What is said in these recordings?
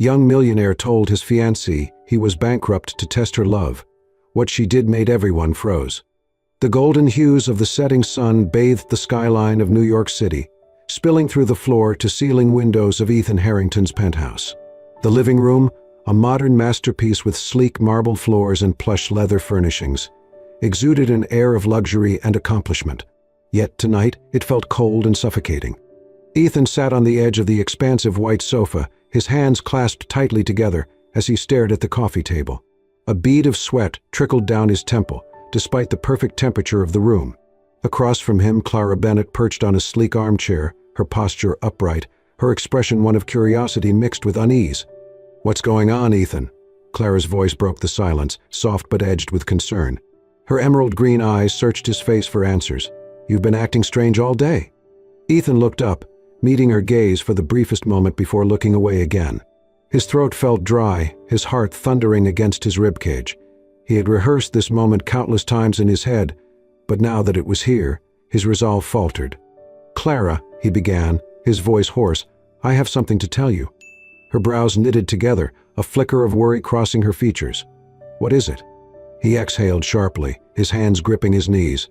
Young Millionaire told his fiancée he was bankrupt to test her love. What she did made everyone froze. The golden hues of the setting sun bathed the skyline of New York City, spilling through the floor-to-ceiling windows of Ethan Harrington's penthouse. The living room, a modern masterpiece with sleek marble floors and plush leather furnishings, exuded an air of luxury and accomplishment. Yet tonight it felt cold and suffocating. Ethan sat on the edge of the expansive white sofa, his hands clasped tightly together as he stared at the coffee table. A bead of sweat trickled down his temple, despite the perfect temperature of the room. Across from him, Clara Bennett perched on a sleek armchair, her posture upright, her expression one of curiosity mixed with unease. "What's going on, Ethan?" Clara's voice broke the silence, soft but edged with concern. Her emerald green eyes searched his face for answers. "You've been acting strange all day." Ethan looked up, meeting her gaze for the briefest moment before looking away again. His throat felt dry, his heart thundering against his ribcage. He had rehearsed this moment countless times in his head, but now that it was here, his resolve faltered. "Clara," he began, his voice hoarse, "I have something to tell you." Her brows knitted together, a flicker of worry crossing her features. "What is it?" He exhaled sharply, his hands gripping his knees.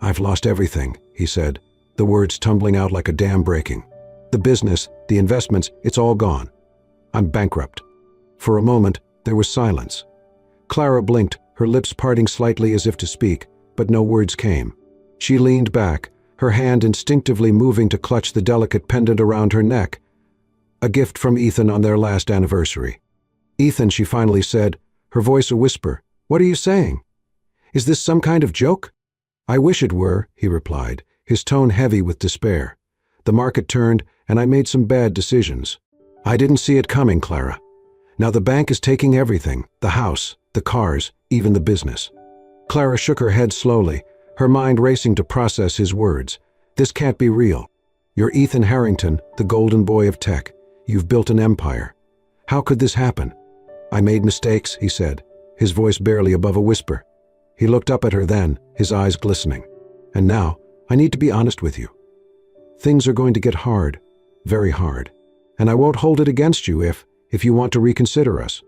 "I've lost everything," he said, the words tumbling out like a dam breaking. "The business, the investments, it's all gone. I'm bankrupt." For a moment, there was silence. Clara blinked, her lips parting slightly as if to speak, but no words came. She leaned back, her hand instinctively moving to clutch the delicate pendant around her neck, a gift from Ethan on their last anniversary. "Ethan," she finally said, her voice a whisper, "what are you saying? Is this some kind of joke?" "I wish it were," he replied, his tone heavy with despair. "The market turned, and I made some bad decisions. I didn't see it coming, Clara. Now the bank is taking everything, the house, the cars, even the business." Clara shook her head slowly, her mind racing to process his words. "This can't be real. You're Ethan Harrington, the golden boy of tech. You've built an empire. How could this happen?" "I made mistakes," he said, his voice barely above a whisper. He looked up at her then, his eyes glistening. "And now, I need to be honest with you. Things are going to get hard, very hard. And I won't hold it against you if you want to reconsider us."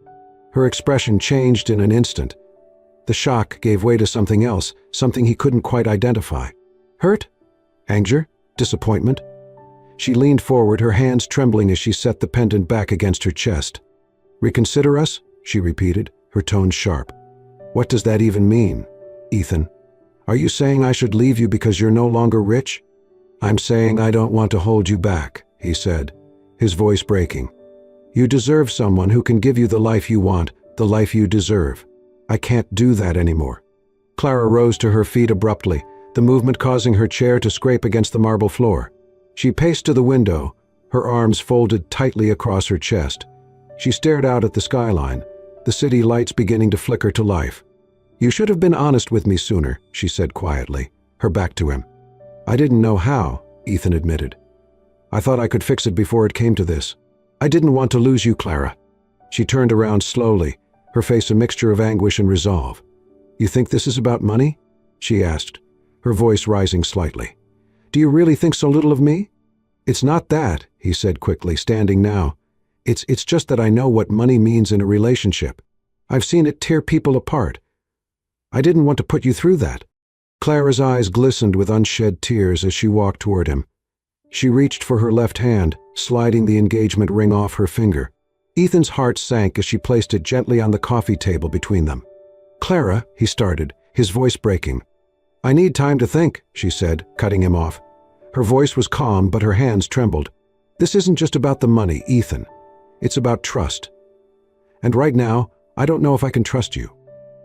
Her expression changed in an instant. The shock gave way to something else, something he couldn't quite identify. Hurt? Anger? Disappointment? She leaned forward, her hands trembling as she set the pendant back against her chest. "Reconsider us?" she repeated, her tone sharp. "What does that even mean, Ethan? Are you saying I should leave you because you're no longer rich?" "I'm saying I don't want to hold you back," he said, his voice breaking. "You deserve someone who can give you the life you want, the life you deserve. I can't do that anymore." Clara rose to her feet abruptly, the movement causing her chair to scrape against the marble floor. She paced to the window, her arms folded tightly across her chest. She stared out at the skyline, the city lights beginning to flicker to life. "You should have been honest with me sooner," she said quietly, her back to him. "I didn't know how," Ethan admitted. "I thought I could fix it before it came to this. I didn't want to lose you, Clara." She turned around slowly, her face a mixture of anguish and resolve. "You think this is about money?" she asked, her voice rising slightly. "Do you really think so little of me?" "It's not that," he said quickly, standing now. It's just that I know what money means in a relationship. I've seen it tear people apart. I didn't want to put you through that." Clara's eyes glistened with unshed tears as she walked toward him. She reached for her left hand, sliding the engagement ring off her finger. Ethan's heart sank as she placed it gently on the coffee table between them. "Clara," he started, his voice breaking. "I need time to think," she said, cutting him off. Her voice was calm, but her hands trembled. "This isn't just about the money, Ethan. It's about trust. And right now, I don't know if I can trust you."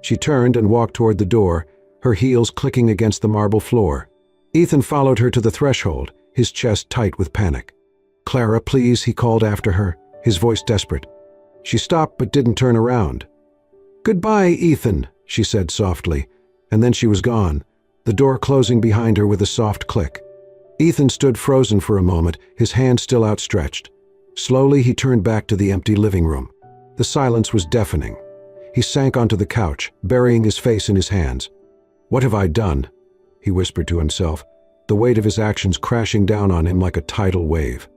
She turned and walked toward the door, her heels clicking against the marble floor. Ethan followed her to the threshold, his chest tight with panic. "Clara, please," he called after her, his voice desperate. She stopped but didn't turn around. "Goodbye, Ethan," she said softly, and then she was gone, the door closing behind her with a soft click. Ethan stood frozen for a moment, his hand still outstretched. Slowly he turned back to the empty living room. The silence was deafening. He sank onto the couch, burying his face in his hands. "What have I done?" he whispered to himself, the weight of his actions crashing down on him like a tidal wave.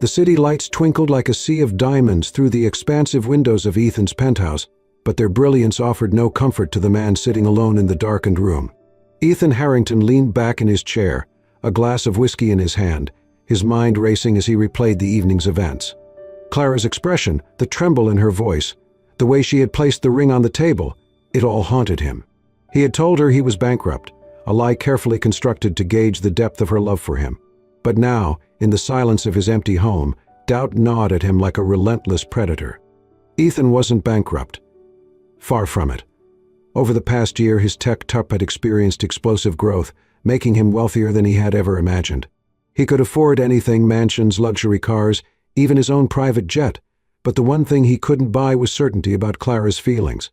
The city lights twinkled like a sea of diamonds through the expansive windows of Ethan's penthouse, but their brilliance offered no comfort to the man sitting alone in the darkened room. Ethan Harrington leaned back in his chair, a glass of whiskey in his hand, his mind racing as he replayed the evening's events. Clara's expression, the tremble in her voice, the way she had placed the ring on the table, it all haunted him. He had told her he was bankrupt, a lie carefully constructed to gauge the depth of her love for him. But now, in the silence of his empty home, doubt gnawed at him like a relentless predator. Ethan wasn't bankrupt. Far from it. Over the past year, his tech tup had experienced explosive growth, making him wealthier than he had ever imagined. He could afford anything, mansions, luxury cars, even his own private jet, but the one thing he couldn't buy was certainty about Clara's feelings.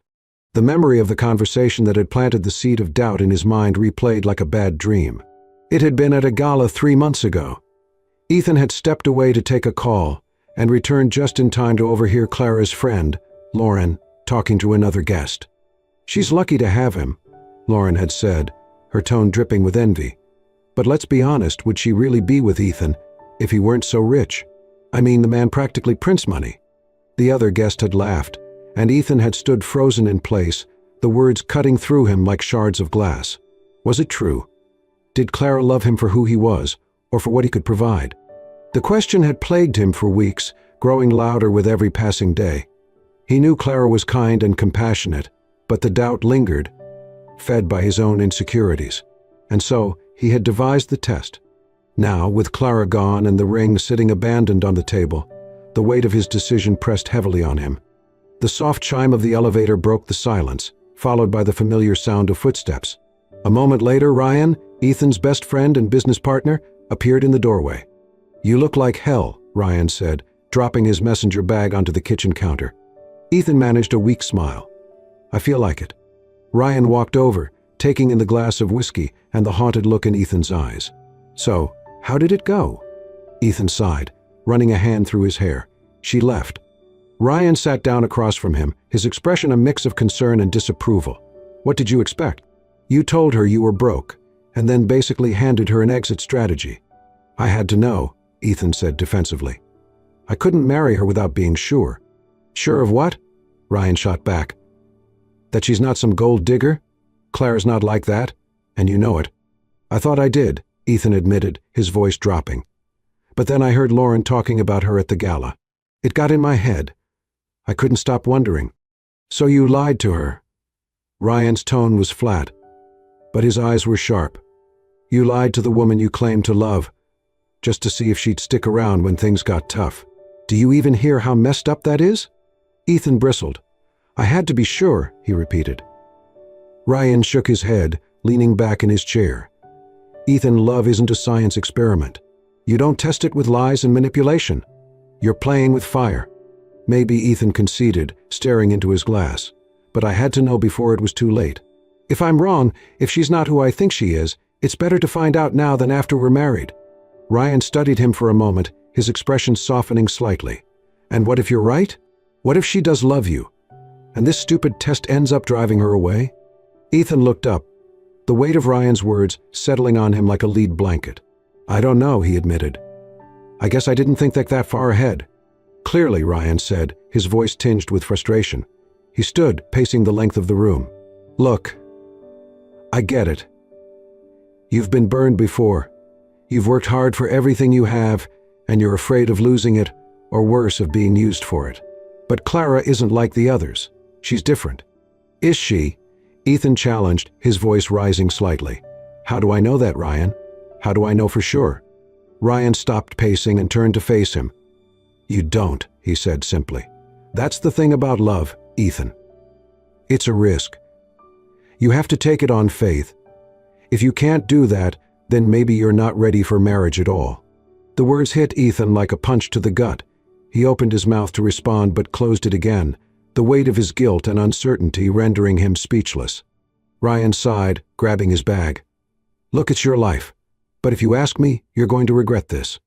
The memory of the conversation that had planted the seed of doubt in his mind replayed like a bad dream. It had been at a gala 3 months ago. Ethan had stepped away to take a call and returned just in time to overhear Clara's friend, Lauren, talking to another guest. "She's lucky to have him," Lauren had said, her tone dripping with envy. "But let's be honest, would she really be with Ethan if he weren't so rich? I mean, the man practically prints money." The other guest had laughed, and Ethan had stood frozen in place, the words cutting through him like shards of glass. Was it true? Did Clara love him for who he was, or for what he could provide? The question had plagued him for weeks, growing louder with every passing day. He knew Clara was kind and compassionate, but the doubt lingered, fed by his own insecurities. And so, he had devised the test. Now, with Clara gone and the ring sitting abandoned on the table, the weight of his decision pressed heavily on him. The soft chime of the elevator broke the silence, followed by the familiar sound of footsteps. A moment later, Ryan, Ethan's best friend and business partner, appeared in the doorway. "You look like hell," Ryan said, dropping his messenger bag onto the kitchen counter. Ethan managed a weak smile. "I feel like it." Ryan walked over, taking in the glass of whiskey and the haunted look in Ethan's eyes. "So, how did it go?" Ethan sighed, running a hand through his hair. "She left." Ryan sat down across from him, his expression a mix of concern and disapproval. "What did you expect? You told her you were broke, and then basically handed her an exit strategy." "I had to know," Ethan said defensively. "I couldn't marry her without being sure." "Sure of what?" Ryan shot back. "That she's not some gold digger? Clara's not like that, and you know it." "I thought I did," Ethan admitted, his voice dropping. "But then I heard Lauren talking about her at the gala. It got in my head. I couldn't stop wondering." "So you lied to her?" Ryan's tone was flat, but his eyes were sharp. "You lied to the woman you claimed to love, just to see if she'd stick around when things got tough. Do you even hear how messed up that is?" Ethan bristled. "I had to be sure," he repeated. Ryan shook his head, leaning back in his chair. "Ethan, love isn't a science experiment. You don't test it with lies and manipulation. You're playing with fire." Maybe Ethan conceded, staring into his glass. "But I had to know before it was too late. If I'm wrong, if she's not who I think she is, it's better to find out now than after we're married." Ryan studied him for a moment, his expression softening slightly. "And what if you're right? What if she does love you, and this stupid test ends up driving her away?" Ethan looked up, the weight of Ryan's words settling on him like a lead blanket. "I don't know," he admitted. "I guess I didn't think that far ahead." "Clearly," Ryan said, his voice tinged with frustration. He stood, pacing the length of the room. "Look, I get it. You've been burned before. You've worked hard for everything you have, and you're afraid of losing it, or worse, of being used for it. But Clara isn't like the others. She's different." "Is she?" Ethan challenged, his voice rising slightly. "How do I know that, Ryan? How do I know for sure?" Ryan stopped pacing and turned to face him. "You don't," he said simply. "That's the thing about love, Ethan. It's a risk. You have to take it on faith. If you can't do that, then maybe you're not ready for marriage at all." The words hit Ethan like a punch to the gut. He opened his mouth to respond but closed it again, the weight of his guilt and uncertainty rendering him speechless. Ryan sighed, grabbing his bag. "Look, it's your life. But if you ask me, you're going to regret this.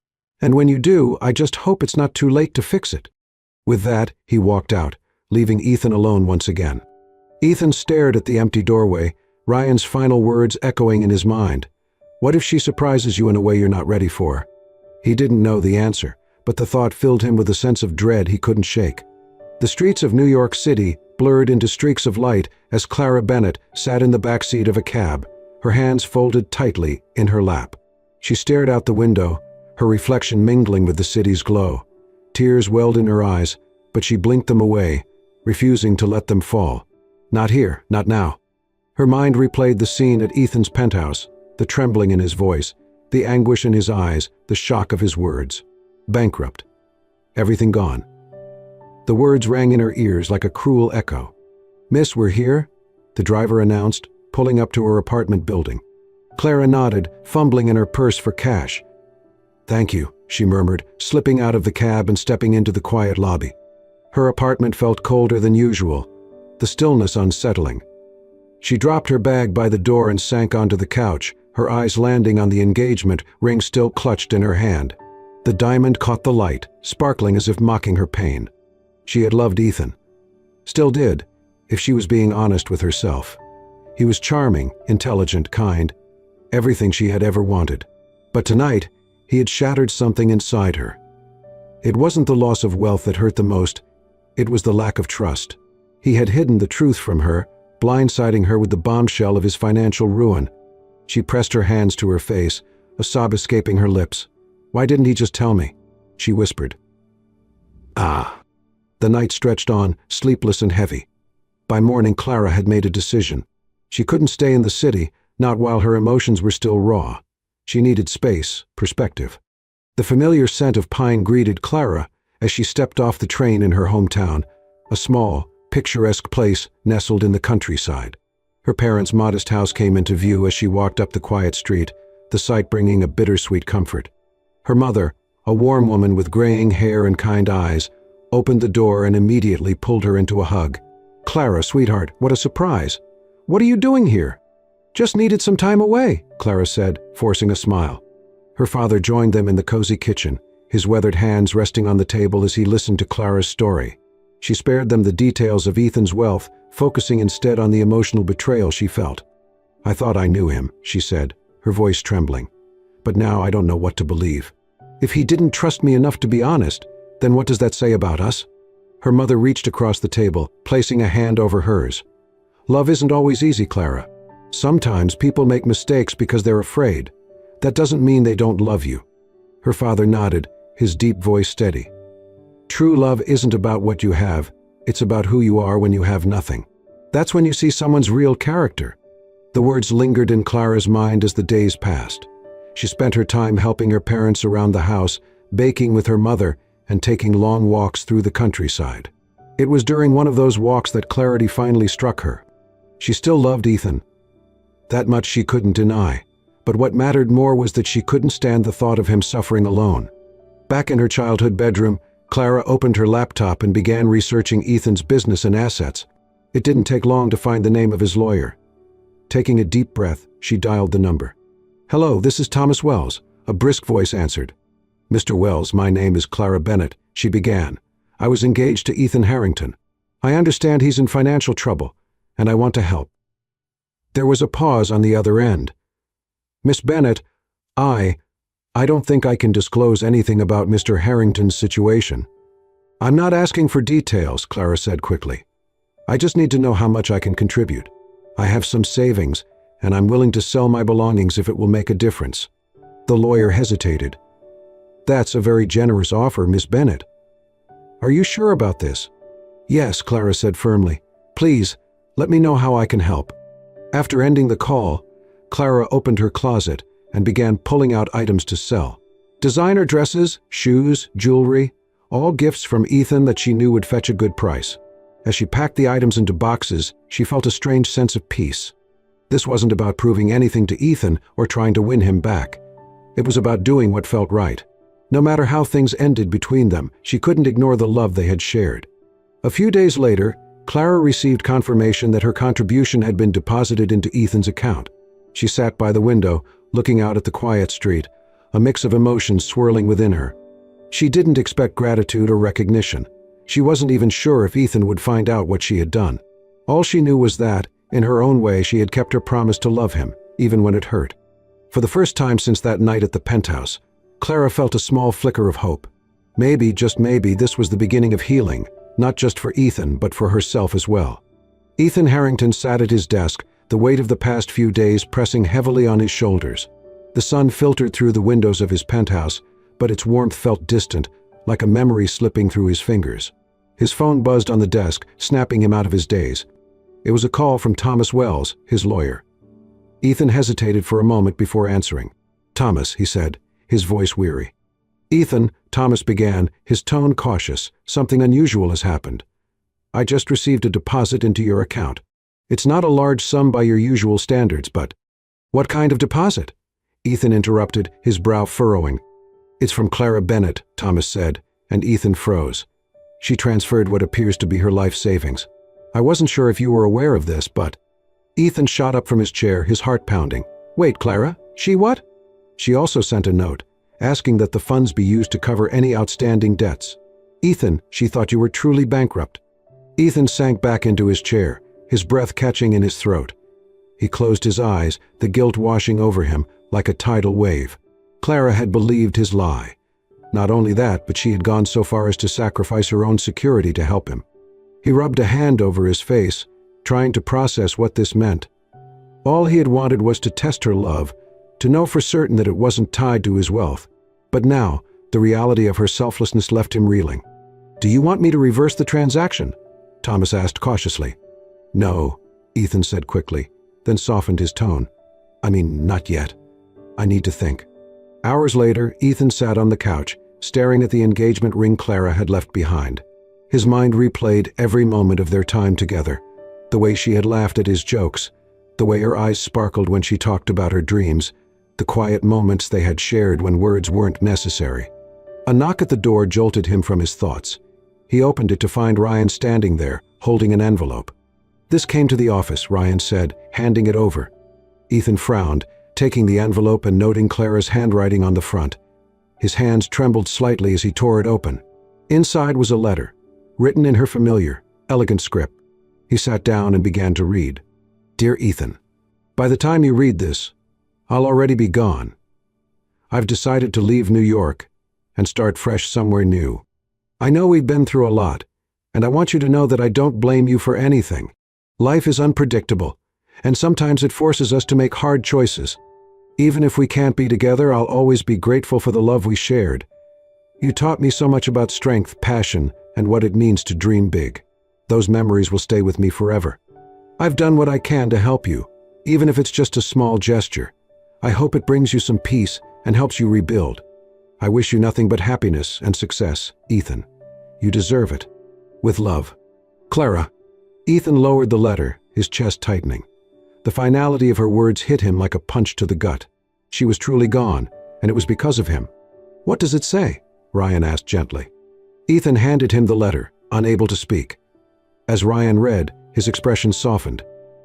And when you do, I just hope it's not too late to fix it." With that, he walked out, leaving Ethan alone once again. Ethan stared at the empty doorway, Ryan's final words echoing in his mind. What if she surprises you in a way you're not ready for? He didn't know the answer, but the thought filled him with a sense of dread he couldn't shake. The streets of New York City blurred into streaks of light as Clara Bennett sat in the back seat of a cab, her hands folded tightly in her lap. She stared out the window, her reflection mingling with the city's glow. Tears welled in her eyes, but she blinked them away, refusing to let them fall. Not here, not now. Her mind replayed the scene at Ethan's penthouse, the trembling in his voice, the anguish in his eyes, the shock of his words. Bankrupt. Everything gone. The words rang in her ears like a cruel echo. "Miss, we're here," the driver announced, pulling up to her apartment building. Clara nodded, fumbling in her purse for cash. "Thank you," she murmured, slipping out of the cab and stepping into the quiet lobby. Her apartment felt colder than usual, the stillness unsettling. She dropped her bag by the door and sank onto the couch, her eyes landing on the engagement ring still clutched in her hand. The diamond caught the light, sparkling as if mocking her pain. She had loved Ethan. Still did, if she was being honest with herself. He was charming, intelligent, kind, everything she had ever wanted. But tonight, he had shattered something inside her. It wasn't the loss of wealth that hurt the most, it was the lack of trust. He had hidden the truth from her, blindsiding her with the bombshell of his financial ruin. She pressed her hands to her face, a sob escaping her lips. "Why didn't he just tell me?" she whispered. Ah. The night stretched on, sleepless and heavy. By morning, Clara had made a decision. She couldn't stay in the city, not while her emotions were still raw. She needed space, perspective. The familiar scent of pine greeted Clara as she stepped off the train in her hometown, a small, picturesque place nestled in the countryside. Her parents' modest house came into view as she walked up the quiet street, the sight bringing a bittersweet comfort. Her mother, a warm woman with graying hair and kind eyes, opened the door and immediately pulled her into a hug. "Clara, sweetheart, what a surprise. What are you doing here?" "Just needed some time away," Clara said, forcing a smile. Her father joined them in the cozy kitchen, his weathered hands resting on the table as he listened to Clara's story. She spared them the details of Ethan's wealth, focusing instead on the emotional betrayal she felt. "I thought I knew him," she said, her voice trembling. "But now I don't know what to believe. If he didn't trust me enough to be honest, then what does that say about us?" Her mother reached across the table, placing a hand over hers. "Love isn't always easy, Clara. Sometimes people make mistakes because they're afraid. That doesn't mean they don't love you." Her father nodded, his deep voice steady. "True love isn't about what you have, it's about who you are when you have nothing. That's when you see someone's real character." The words lingered in Clara's mind as the days passed. She spent her time helping her parents around the house, baking with her mother, and taking long walks through the countryside. It was during one of those walks that clarity finally struck her. She still loved Ethan. That much she couldn't deny. But what mattered more was that she couldn't stand the thought of him suffering alone. Back in her childhood bedroom, Clara opened her laptop and began researching Ethan's business and assets. It didn't take long to find the name of his lawyer. Taking a deep breath, she dialed the number. "Hello, this is Thomas Wells," a brisk voice answered. "Mr. Wells, my name is Clara Bennett," she began. "I was engaged to Ethan Harrington. I understand he's in financial trouble, and I want to help." There was a pause on the other end. "Miss Bennett, I don't think I can disclose anything about Mr. Harrington's situation." "I'm not asking for details," Clara said quickly. "I just need to know how much I can contribute. I have some savings, and I'm willing to sell my belongings if it will make a difference." The lawyer hesitated. "That's a very generous offer, Miss Bennett." "Are you sure about this?" "Yes," Clara said firmly. "Please, let me know how I can help." After ending the call, Clara opened her closet and began pulling out items to sell. Designer dresses, shoes, jewelry, all gifts from Ethan that she knew would fetch a good price. As she packed the items into boxes, she felt a strange sense of peace. This wasn't about proving anything to Ethan or trying to win him back. It was about doing what felt right. No matter how things ended between them, she couldn't ignore the love they had shared. A few days later, Clara received confirmation that her contribution had been deposited into Ethan's account. She sat by the window, looking out at the quiet street, a mix of emotions swirling within her. She didn't expect gratitude or recognition. She wasn't even sure if Ethan would find out what she had done. All she knew was that, in her own way, she had kept her promise to love him, even when it hurt. For the first time since that night at the penthouse, Clara felt a small flicker of hope. Maybe, just maybe, this was the beginning of healing, not just for Ethan, but for herself as well. Ethan Harrington sat at his desk, the weight of the past few days pressing heavily on his shoulders. The sun filtered through the windows of his penthouse, but its warmth felt distant, like a memory slipping through his fingers. His phone buzzed on the desk, snapping him out of his daze. It was a call from Thomas Wells, his lawyer. Ethan hesitated for a moment before answering. "Thomas," he said, his voice weary. "Ethan," Thomas began, his tone cautious, "something unusual has happened. I just received a deposit into your account. It's not a large sum by your usual standards, but—" "What kind of deposit?" Ethan interrupted, his brow furrowing. "It's from Clara Bennett," Thomas said, and Ethan froze. "She transferred what appears to be her life savings. I wasn't sure if you were aware of this, but—" Ethan shot up from his chair, his heart pounding. "Wait, Clara? She what?" "She also sent a note, asking that the funds be used to cover any outstanding debts. Ethan, she thought you were truly bankrupt." Ethan sank back into his chair, his breath catching in his throat. He closed his eyes, the guilt washing over him like a tidal wave. Clara had believed his lie. Not only that, but she had gone so far as to sacrifice her own security to help him. He rubbed a hand over his face, trying to process what this meant. All he had wanted was to test her love, to know for certain that it wasn't tied to his wealth. But now, the reality of her selflessness left him reeling. "Do you want me to reverse the transaction?" Thomas asked cautiously. "No," Ethan said quickly, then softened his tone. "I mean, not yet. I need to think." Hours later, Ethan sat on the couch, staring at the engagement ring Clara had left behind. His mind replayed every moment of their time together, the way she had laughed at his jokes, the way her eyes sparkled when she talked about her dreams, the quiet moments they had shared when words weren't necessary. A knock at the door jolted him from his thoughts. He opened it to find Ryan standing there, holding an envelope. "This came to the office," Ryan said, handing it over. Ethan frowned, taking the envelope and noting Clara's handwriting on the front. His hands trembled slightly as he tore it open. Inside was a letter, written in her familiar, elegant script. He sat down and began to read. "Dear Ethan, by the time you read this, I'll already be gone. I've decided to leave New York and start fresh somewhere new. I know we've been through a lot, and I want you to know that I don't blame you for anything. Life is unpredictable, and sometimes it forces us to make hard choices. Even if we can't be together, I'll always be grateful for the love we shared. You taught me so much about strength, passion, and what it means to dream big. Those memories will stay with me forever. I've done what I can to help you, even if it's just a small gesture. I hope it brings you some peace and helps you rebuild. I wish you nothing but happiness and success, Ethan. You deserve it. With love, Clara." Ethan lowered the letter, his chest tightening. The finality of her words hit him like a punch to the gut. She was truly gone, and it was because of him. "What does it say?" Ryan asked gently. Ethan handed him the letter, unable to speak. As Ryan read, his expression softened.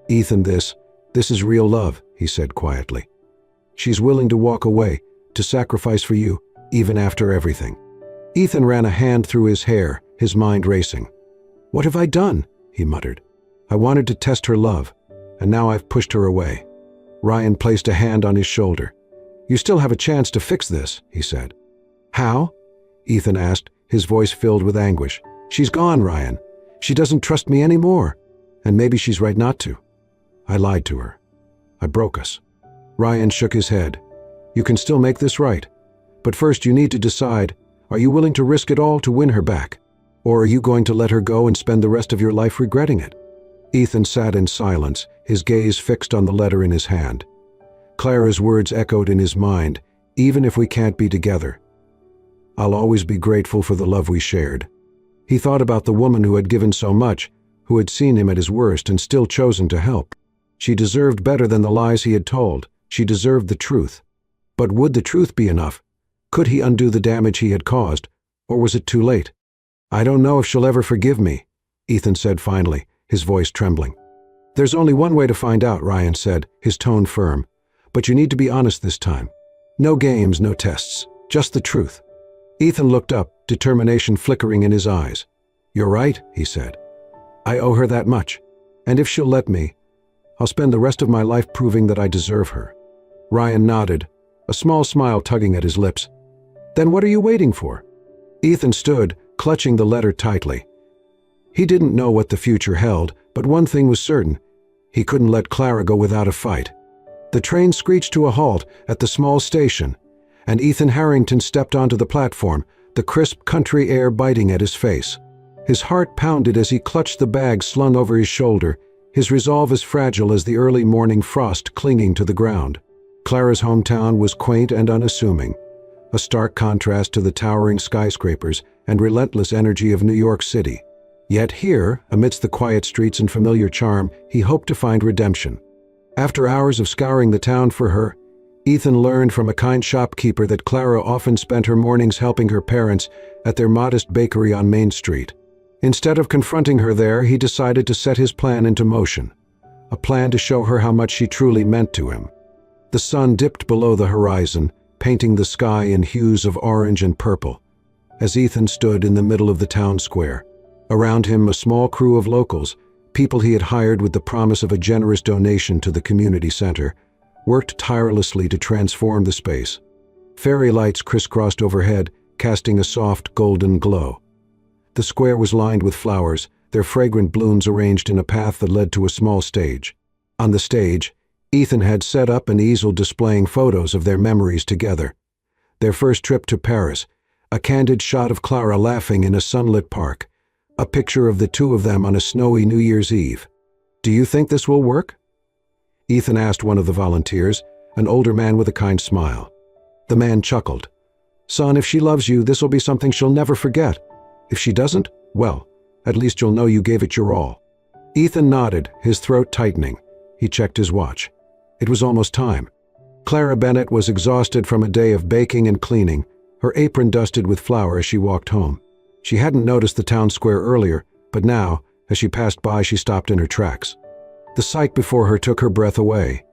"Ethan, this is real love," he said quietly. "She's willing to walk away, to sacrifice for you, even after everything." Ethan ran a hand through his hair, his mind racing. "What have I done?" he muttered. "I wanted to test her love, and now I've pushed her away." Ryan placed a hand on his shoulder. "You still have a chance to fix this," he said. "How?" Ethan asked, his voice filled with anguish. "She's gone, Ryan. She doesn't trust me anymore, and maybe she's right not to. I lied to her. I broke us." Ryan shook his head. "You can still make this right. But first you need to decide, are you willing to risk it all to win her back? Or are you going to let her go and spend the rest of your life regretting it?" Ethan sat in silence, his gaze fixed on the letter in his hand. Clara's words echoed in his mind, "Even if we can't be together, I'll always be grateful for the love we shared." He thought about the woman who had given so much, who had seen him at his worst and still chosen to help. She deserved better than the lies he had told. She deserved the truth. But would the truth be enough? Could he undo the damage he had caused, or was it too late? "I don't know if she'll ever forgive me," Ethan said finally, his voice trembling. "There's only one way to find out," Ryan said, his tone firm. "But you need to be honest this time. No games, no tests, just the truth." Ethan looked up, determination flickering in his eyes. "You're right," he said. "I owe her that much. And if she'll let me, I'll spend the rest of my life proving that I deserve her." Ryan nodded, a small smile tugging at his lips. "Then what are you waiting for?" Ethan stood, clutching the letter tightly. He didn't know what the future held, but one thing was certain. He couldn't let Clara go without a fight. The train screeched to a halt at the small station, and Ethan Harrington stepped onto the platform, the crisp country air biting at his face. His heart pounded as he clutched the bag slung over his shoulder, his resolve as fragile as the early morning frost clinging to the ground. Clara's hometown was quaint and unassuming, a stark contrast to the towering skyscrapers and relentless energy of New York City. Yet here, amidst the quiet streets and familiar charm, he hoped to find redemption. After hours of scouring the town for her, Ethan learned from a kind shopkeeper that Clara often spent her mornings helping her parents at their modest bakery on Main Street. Instead of confronting her there, he decided to set his plan into motion, a plan to show her how much she truly meant to him. The sun dipped below the horizon, painting the sky in hues of orange and purple, as Ethan stood in the middle of the town square. Around him, a small crew of locals, people he had hired with the promise of a generous donation to the community center, worked tirelessly to transform the space. Fairy lights crisscrossed overhead, casting a soft golden glow. The square was lined with flowers, their fragrant blooms arranged in a path that led to a small stage. On the stage, Ethan had set up an easel displaying photos of their memories together. Their first trip to Paris, a candid shot of Clara laughing in a sunlit park, a picture of the two of them on a snowy New Year's Eve. "Do you think this will work?" Ethan asked one of the volunteers, an older man with a kind smile. The man chuckled. "Son, if she loves you, this'll be something she'll never forget. If she doesn't, well, at least you'll know you gave it your all." Ethan nodded, his throat tightening. He checked his watch. It was almost time. Clara Bennett was exhausted from a day of baking and cleaning, her apron dusted with flour as she walked home. She hadn't noticed the town square earlier, but now, as she passed by, she stopped in her tracks. The sight before her took her breath away.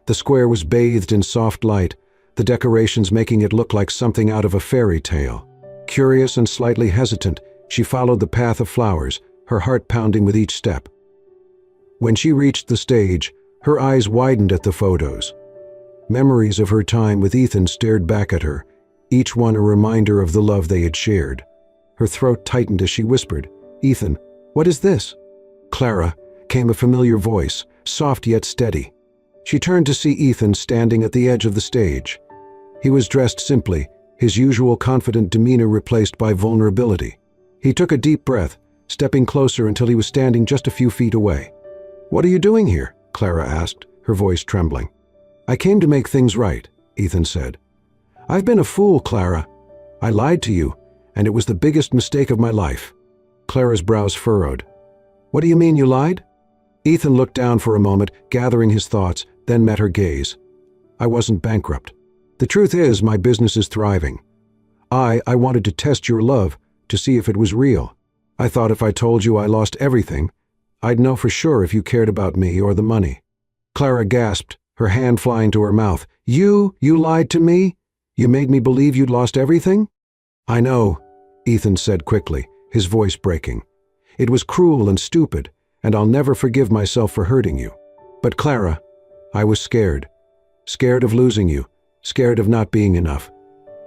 The square was bathed in soft light, the decorations making it look like something out of a fairy tale. Curious and slightly hesitant, she followed the path of flowers, her heart pounding with each step. When she reached the stage, her eyes widened at the photos. Memories of her time with Ethan stared back at her, each one a reminder of the love they had shared. Her throat tightened as she whispered, "Ethan, what is this?" "Clara," came a familiar voice, soft yet steady. She turned to see Ethan standing at the edge of the stage. He was dressed simply, his usual confident demeanor replaced by vulnerability. He took a deep breath, stepping closer until he was standing just a few feet away. "What are you doing here?" Clara asked, her voice trembling. "I came to make things right," Ethan said. "I've been a fool, Clara. I lied to you, and it was the biggest mistake of my life." Clara's brows furrowed. "What do you mean you lied?" Ethan looked down for a moment, gathering his thoughts, then met her gaze. "I wasn't bankrupt. The truth is, my business is thriving. I wanted to test your love, to see if it was real. I thought if I told you I lost everything, I'd know for sure if you cared about me or the money." Clara gasped, her hand flying to her mouth. You lied to me? You made me believe you'd lost everything?" "I know," Ethan said quickly, his voice breaking. "It was cruel and stupid, and I'll never forgive myself for hurting you. But Clara, I was scared. Scared of losing you, scared of not being enough.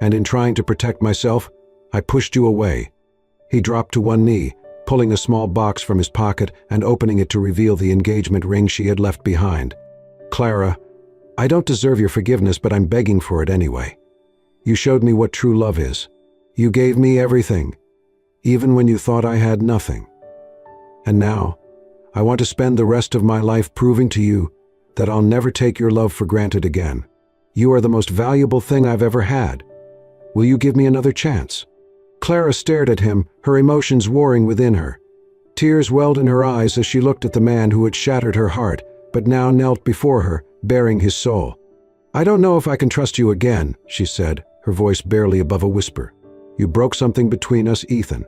And in trying to protect myself, I pushed you away." He dropped to one knee, pulling a small box from his pocket and opening it to reveal the engagement ring she had left behind. "Clara, I don't deserve your forgiveness, but I'm begging for it anyway. You showed me what true love is. You gave me everything, even when you thought I had nothing. And now, I want to spend the rest of my life proving to you that I'll never take your love for granted again. You are the most valuable thing I've ever had. Will you give me another chance?" Clara stared at him, her emotions warring within her. Tears welled in her eyes as she looked at the man who had shattered her heart, but now knelt before her, bearing his soul. "I don't know if I can trust you again," she said, her voice barely above a whisper. "You broke something between us, Ethan.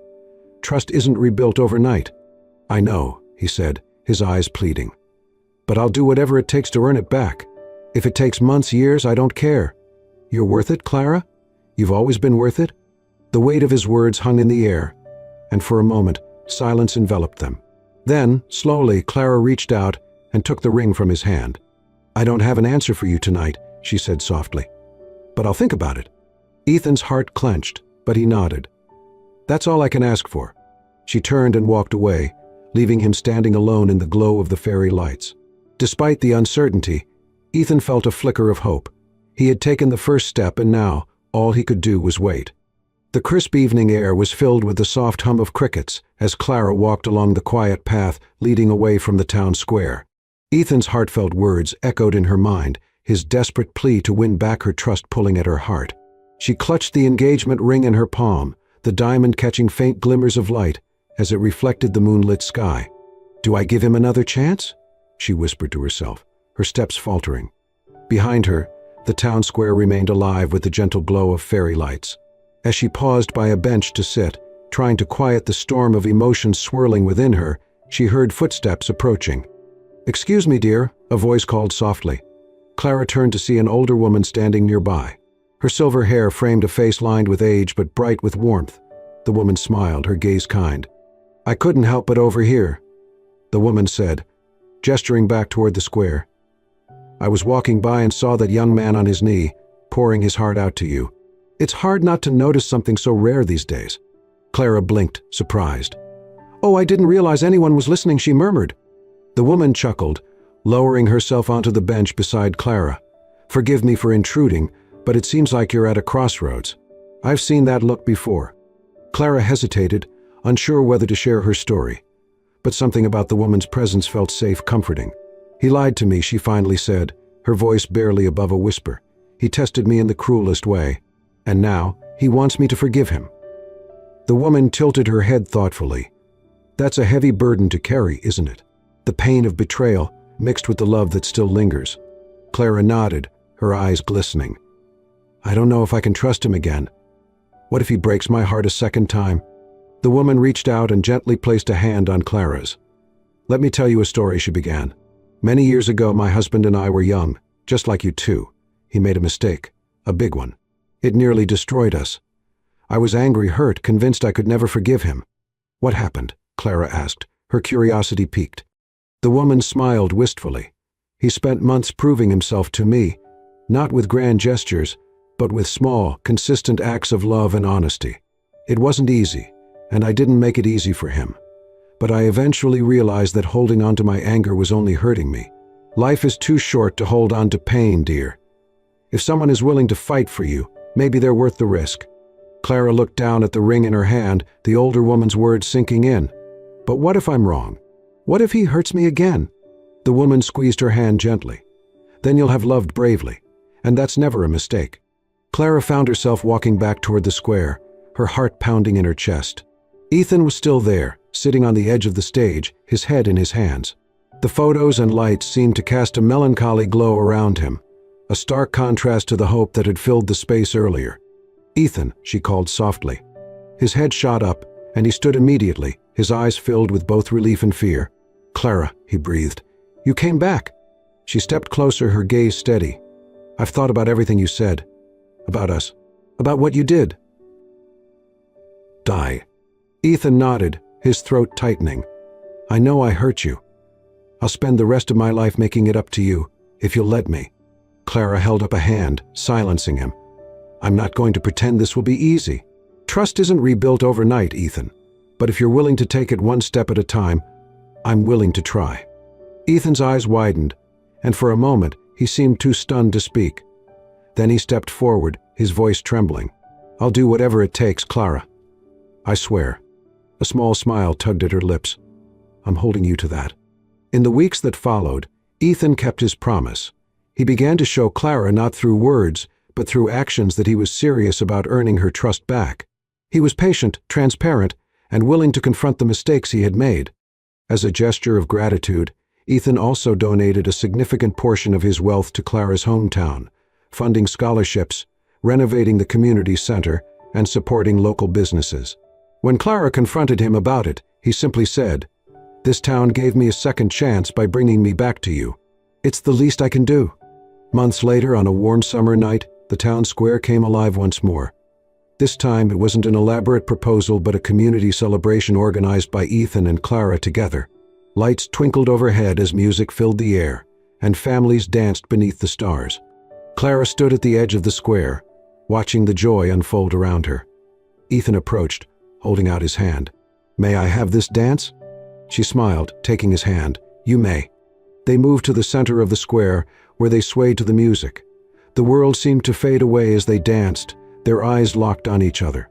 Trust isn't rebuilt overnight." "I know," he said, his eyes pleading. "But I'll do whatever it takes to earn it back. If it takes months, years, I don't care. You're worth it, Clara? You've always been worth it?" The weight of his words hung in the air, and for a moment, silence enveloped them. Then, slowly, Clara reached out and took the ring from his hand. "I don't have an answer for you tonight," she said softly, "but I'll think about it." Ethan's heart clenched, but he nodded. That's all I can ask for." She turned and walked away, leaving him standing alone in the glow of the fairy lights. Despite the uncertainty, Ethan felt a flicker of hope. He had taken the first step, and now all he could do was wait. The crisp evening air was filled with the soft hum of crickets as Clara walked along the quiet path leading away from the town square. Ethan's heartfelt words echoed in her mind, his desperate plea to win back her trust pulling at her heart. She clutched the engagement ring in her palm, the diamond catching faint glimmers of light as it reflected the moonlit sky. "Do I give him another chance?" she whispered to herself, her steps faltering. Behind her, the town square remained alive with the gentle glow of fairy lights. As she paused by a bench to sit, trying to quiet the storm of emotions swirling within her, she heard footsteps approaching. "Excuse me, dear," a voice called softly. Clara turned to see an older woman standing nearby. Her silver hair framed a face lined with age but bright with warmth. The woman smiled, her gaze kind. "I couldn't help but overhear," the woman said, gesturing back toward the square. "I was walking by and saw that young man on his knee, pouring his heart out to you. It's hard not to notice something so rare these days." Clara blinked, surprised. "Oh, I didn't realize anyone was listening," she murmured. The woman chuckled, lowering herself onto the bench beside Clara. "Forgive me for intruding, but it seems like you're at a crossroads. I've seen that look before." Clara hesitated, unsure whether to share her story. But something about the woman's presence felt safe, comforting. "He lied to me," she finally said, her voice barely above a whisper. "He tested me in the cruelest way. And now, he wants me to forgive him." The woman tilted her head thoughtfully. "That's a heavy burden to carry, isn't it? The pain of betrayal, mixed with the love that still lingers." Clara nodded, her eyes glistening. "I don't know if I can trust him again. What if he breaks my heart a second time?" The woman reached out and gently placed a hand on Clara's. "Let me tell you a story," she began. "Many years ago, my husband and I were young, just like you too. He made a mistake, a big one. It nearly destroyed us. I was angry, hurt, convinced I could never forgive him." "What happened?" Clara asked, her curiosity piqued. The woman smiled wistfully. "He spent months proving himself to me, not with grand gestures, but with small, consistent acts of love and honesty. It wasn't easy, and I didn't make it easy for him. But I eventually realized that holding on to my anger was only hurting me. Life is too short to hold on to pain, dear. If someone is willing to fight for you, maybe they're worth the risk." Clara looked down at the ring in her hand, the older woman's words sinking in. "But what if I'm wrong? What if he hurts me again?" The woman squeezed her hand gently. "Then you'll have loved bravely, and that's never a mistake." Clara found herself walking back toward the square, her heart pounding in her chest. Ethan was still there, sitting on the edge of the stage, his head in his hands. The photos and lights seemed to cast a melancholy glow around him, a stark contrast to the hope that had filled the space earlier. "Ethan," she called softly. His head shot up, and he stood immediately, his eyes filled with both relief and fear. "Clara," he breathed. "You came back." She stepped closer, her gaze steady. "I've thought about everything you said. About us. About what you did." "Die." Ethan nodded, his throat tightening. "I know I hurt you. I'll spend the rest of my life making it up to you, if you'll let me." Clara held up a hand, silencing him. "I'm not going to pretend this will be easy. Trust isn't rebuilt overnight, Ethan. But if you're willing to take it one step at a time, I'm willing to try." Ethan's eyes widened, and for a moment he seemed too stunned to speak. Then he stepped forward, his voice trembling. "I'll do whatever it takes, Clara. I swear." A small smile tugged at her lips. "I'm holding you to that." In the weeks that followed, Ethan kept his promise. He began to show Clara not through words, but through actions that he was serious about earning her trust back. He was patient, transparent, and willing to confront the mistakes he had made. As a gesture of gratitude, Ethan also donated a significant portion of his wealth to Clara's hometown, funding scholarships, renovating the community center, and supporting local businesses. When Clara confronted him about it, he simply said, "This town gave me a second chance by bringing me back to you. It's the least I can do." Months later, on a warm summer night, the town square came alive once more. This time, it wasn't an elaborate proposal but a community celebration organized by Ethan and Clara together. Lights twinkled overhead as music filled the air, and families danced beneath the stars. Clara stood at the edge of the square, watching the joy unfold around her. Ethan approached, holding out his hand. "May I have this dance?" She smiled, taking his hand. "You may." They moved to the center of the square, where they swayed to the music. The world seemed to fade away as they danced, their eyes locked on each other.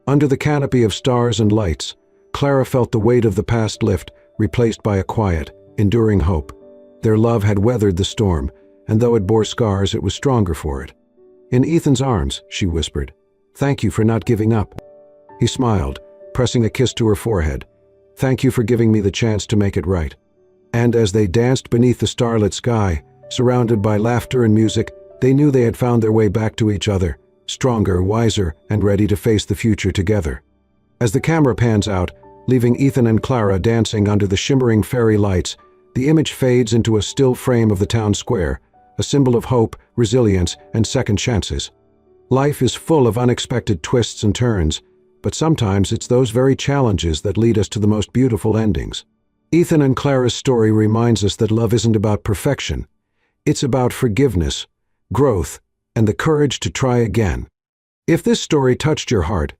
Under the canopy of stars and lights, Clara felt the weight of the past lift, replaced by a quiet, enduring hope. Their love had weathered the storm, and though it bore scars, it was stronger for it. "In Ethan's arms," she whispered. "Thank you for not giving up." He smiled, pressing a kiss to her forehead. "Thank you for giving me the chance to make it right." And as they danced beneath the starlit sky, surrounded by laughter and music, they knew they had found their way back to each other, stronger, wiser, and ready to face the future together. As the camera pans out, leaving Ethan and Clara dancing under the shimmering fairy lights, the image fades into a still frame of the town square, a symbol of hope, resilience, and second chances. Life is full of unexpected twists and turns, but sometimes it's those very challenges that lead us to the most beautiful endings. Ethan and Clara's story reminds us that love isn't about perfection. It's about forgiveness, growth, and the courage to try again. If this story touched your heart,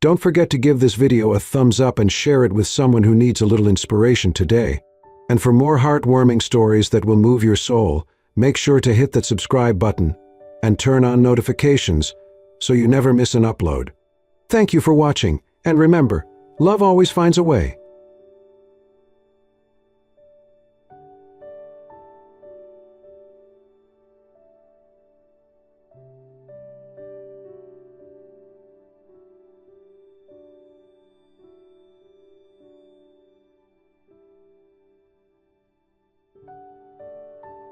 don't forget to give this video a thumbs up and share it with someone who needs a little inspiration today. And for more heartwarming stories that will move your soul, make sure to hit that subscribe button and turn on notifications so you never miss an upload. Thank you for watching, and remember, love always finds a way.